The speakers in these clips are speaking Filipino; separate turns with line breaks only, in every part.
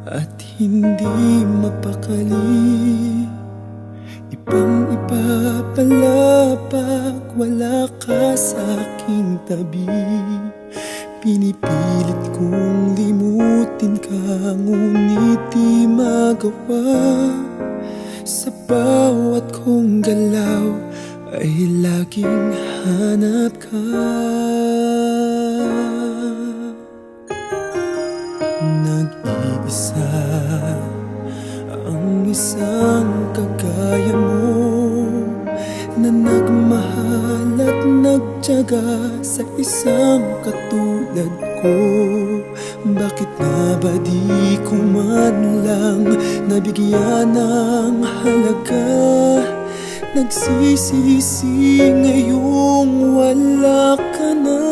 at hindi mapakali. Ibang-iba pala pag wala ka sa aking tabi. Pinipilit kong limutin ka, ngunit di magawa. Sa bawat kong galaw ay laging hanap ka. Nag-iisa ang isang kagaya mo, na nagmahal at nagtiyaga sa isang katulad ko. Bakit nga ba di ko man lang nabigyan ng halaga? Nagsisisi ngayong wala ka na.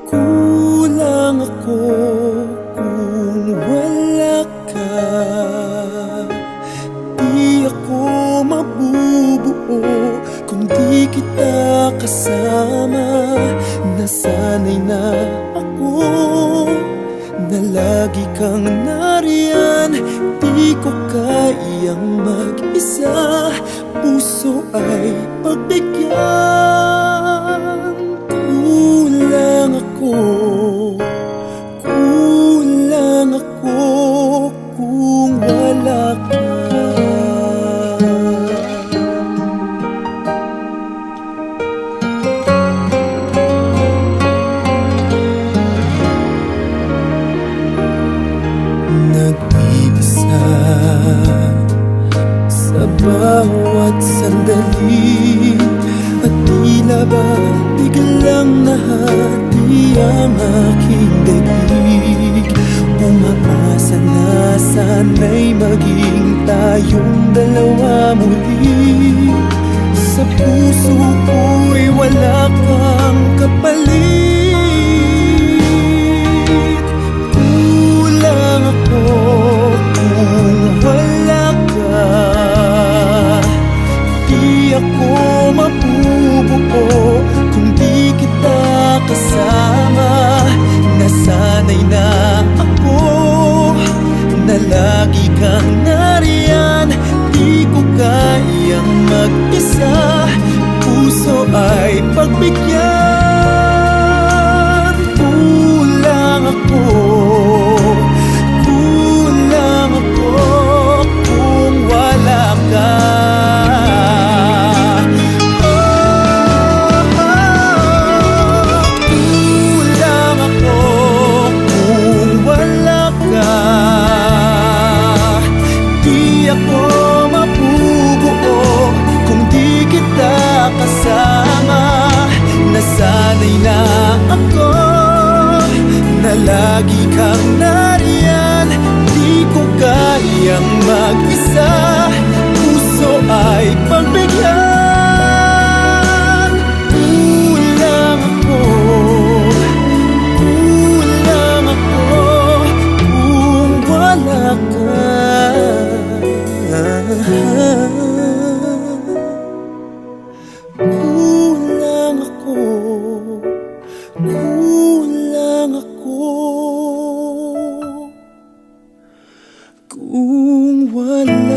Kulang ako kung wala ka. Di ako mabubuo kung di kita kasama. Nasanay na ako na lagi kang nariyan. Di ko kayang mag-isa, puso ay pagbigyan. Kulang ako, kulang ako kung wala ka. Nag-iisa sa bawat sandali, at tila ba biglang nahati ang aking daig. Umaasa na sana'y maging tayong dalawa muli. Sa puso ko'y wala kang kapalit. Kulang ako kung wala ka. Di ako mabubuo kung di kita kasama. Nasanay na ako na lagi kang nariyan. Di ko kayang mag-isa, puso ay pagbigyan. Kulang ako, kulang ako kung wala ka. Kulang ako kung wala ka. Di ako mabubuo kung di kita kasama. Nasanay na ako na lagi kang nariyan. Di ko kayang mag-isa, puso ay pagbigyan. Kulang ako, kulang ako kung wala ka. Kulang ako, kulang ako kung wala